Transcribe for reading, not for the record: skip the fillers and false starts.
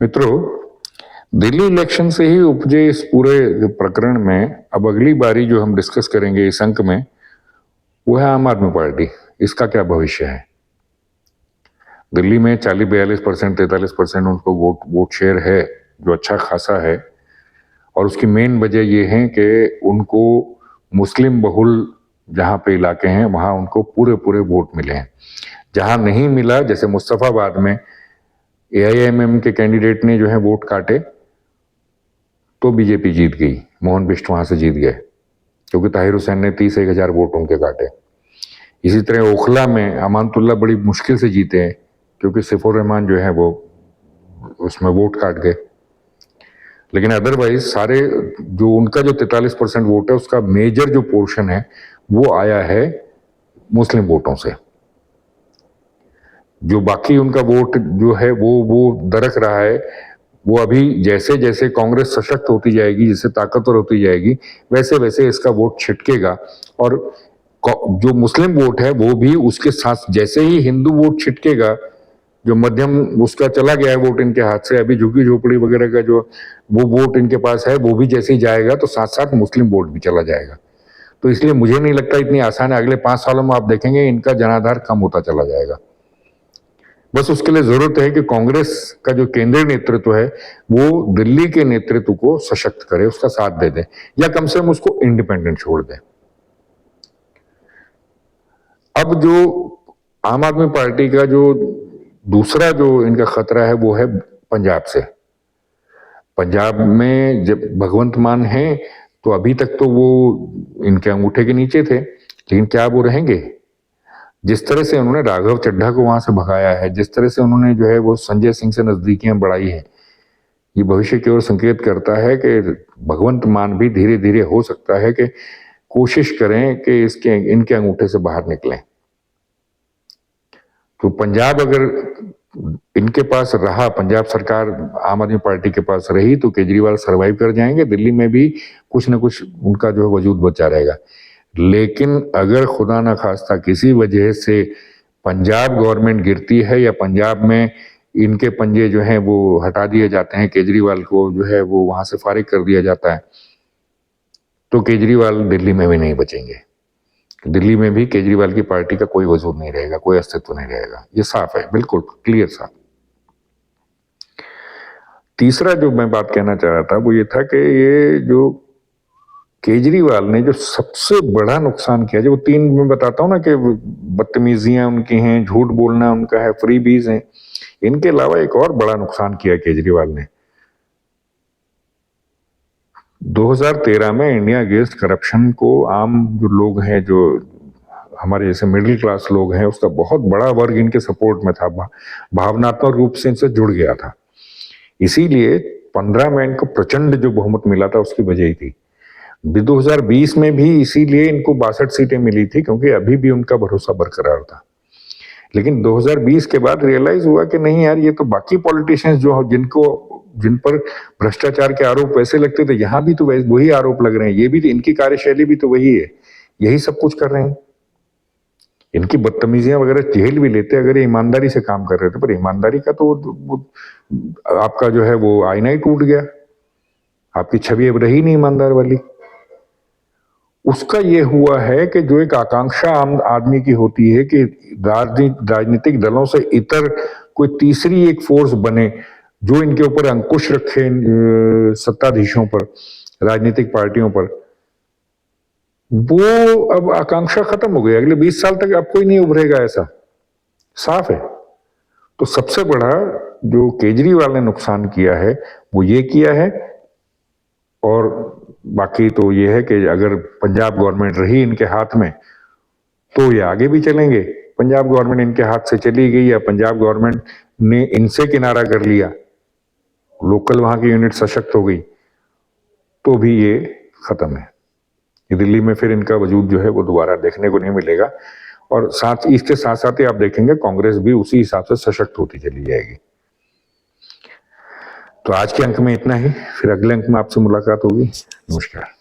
मित्रों, दिल्ली इलेक्शन से ही उपजे इस पूरे प्रकरण में अब अगली बारी जो हम डिस्कस करेंगे इस अंक में वो है आम आदमी पार्टी। इसका क्या भविष्य है? दिल्ली में 40-42%, 43% उनको वोट शेयर है, जो अच्छा खासा है। और उसकी मेन वजह ये है कि उनको मुस्लिम बहुल जहाँ पे इलाके हैं वहाँ उनको पूरे पूरे वोट मिले हैं। जहाँ नहीं मिला, जैसे मुस्तफाबाद में AIMM के कैंडिडेट ने जो है वोट काटे तो बीजेपी जीत गई, मोहन बिष्ट वहां से जीत गए क्योंकि ताहिर हुसैन ने 31,000 वोट उनके काटे। इसी तरह ओखला में अमानतुल्लाह बड़ी मुश्किल से जीते हैं क्योंकि सिफुर रहमान जो है वो उसमें वोट काट गए। लेकिन अदरवाइज सारे जो उनका जो 43% वोट है उसका मेजर जो पोर्शन है वो आया है मुस्लिम वोटों से। जो बाकी उनका वोट जो है वो दरक रहा है। वो अभी जैसे जैसे कांग्रेस सशक्त होती जाएगी, जैसे ताकतवर होती जाएगी, वैसे वैसे इसका वोट छिटकेगा। और जो मुस्लिम वोट है वो भी उसके साथ, जैसे ही हिंदू वोट छिटकेगा, जो मध्यम उसका चला गया है वोट इनके हाथ से, अभी झुग्गी झोपड़ी वगैरह का जो वो वोट इनके पास है वो भी जैसे ही जाएगा तो साथ साथ मुस्लिम वोट भी चला जाएगा। तो इसलिए मुझे नहीं लगता इतनी आसान है। अगले 5 सालों में आप देखेंगे इनका जनाधार कम होता चला जाएगा। बस उसके लिए जरूरत है कि कांग्रेस का जो केंद्रीय नेतृत्व है वो दिल्ली के नेतृत्व को सशक्त करे, उसका साथ दे दे, या कम से कम उसको इंडिपेंडेंट छोड़ दे। अब जो आम आदमी पार्टी का जो दूसरा जो इनका खतरा है वो है पंजाब से। पंजाब में जब भगवंत मान है तो अभी तक तो वो इनके अंगूठे के नीचे थे, लेकिन क्या वो रहेंगे? जिस तरह से उन्होंने राघव चड्ढा को वहां से भगाया है, जिस तरह से उन्होंने जो है वो संजय सिंह से नजदीकियां बढ़ाई है, ये भविष्य की ओर संकेत करता है कि भगवंत मान भी धीरे धीरे हो सकता है कि कोशिश करें कि इनके अंगूठे से बाहर निकलें। तो पंजाब अगर इनके पास रहा, पंजाब सरकार आम आदमी पार्टी के पास रही, तो केजरीवाल सरवाइव कर जाएंगे। दिल्ली में भी कुछ ना कुछ उनका जो है वजूद बचा रहेगा। लेकिन अगर खुदा ना खास्ता किसी वजह से पंजाब गवर्नमेंट गिरती है या पंजाब में इनके पंजे जो हैं वो हटा दिए जाते हैं, केजरीवाल को जो है वो वहां से फारिग कर दिया जाता है, तो केजरीवाल दिल्ली में भी नहीं बचेंगे। दिल्ली में भी केजरीवाल की पार्टी का कोई वजूद नहीं रहेगा, कोई अस्तित्व नहीं रहेगा। ये साफ है, बिल्कुल क्लियर साफ। तीसरा जो मैं बात कहना चाह रहा था वो ये था कि ये जो केजरीवाल ने जो सबसे बड़ा नुकसान किया, जो 3 मैं बताता हूं ना कि बदतमीजियां उनकी हैं, झूठ बोलना उनका है, फ्रीबीज हैं, इनके अलावा एक और बड़ा नुकसान किया केजरीवाल ने। 2013 में इंडिया अगेंस्ट करप्शन को आम जो लोग हैं, जो हमारे जैसे मिडिल क्लास लोग हैं, उसका बहुत बड़ा वर्ग इनके सपोर्ट में था, भावनात्मक रूप से इनसे जुड़ गया था। इसीलिए 15 में इनको प्रचंड जो बहुमत मिला था उसकी वजह ही थी। 2020 में भी इसीलिए इनको 62 सीटें मिली थी, क्योंकि अभी भी उनका भरोसा बरकरार था। लेकिन 2020 के बाद रियलाइज हुआ कि नहीं यार, ये तो बाकी पॉलिटिशियंस जो जिन पर भ्रष्टाचार के आरोप वैसे लगते थे, यहां भी तो वही आरोप लग रहे हैं। ये भी तो, इनकी कार्यशैली भी तो वही है, यही सब कुछ कर रहे हैं। इनकी बदतमीजियां वगैरह झेल भी लेते अगर ये ईमानदारी से काम कर रहे थे, पर ईमानदारी का तो आपका जो है वो आईना ही टूट गया। आपकी छवि अब रही नहीं ईमानदार वाली। उसका ये हुआ है कि जो एक आकांक्षा आम आदमी की होती है कि राजनीतिक दलों से इतर कोई तीसरी एक फोर्स बने जो इनके ऊपर अंकुश रखे, सत्ताधीशों पर, राजनीतिक पार्टियों पर, वो अब आकांक्षा खत्म हो गई। अगले 20 साल तक अब कोई नहीं उभरेगा, ऐसा साफ है। तो सबसे बड़ा जो केजरीवाल ने नुकसान किया है वो ये किया है। और बाकी तो ये है कि अगर पंजाब गवर्नमेंट रही इनके हाथ में तो ये आगे भी चलेंगे। पंजाब गवर्नमेंट इनके हाथ से चली गई या पंजाब गवर्नमेंट ने इनसे किनारा कर लिया, लोकल वहां की यूनिट सशक्त हो गई, तो भी ये खत्म है। ये दिल्ली में फिर इनका वजूद जो है वो दोबारा देखने को नहीं मिलेगा। और इसके साथ साथ ही आप देखेंगे कांग्रेस भी उसी हिसाब से सशक्त होती चली जाएगी। तो आज के अंक में इतना ही, फिर अगले अंक में आपसे मुलाकात होगी। नमस्कार।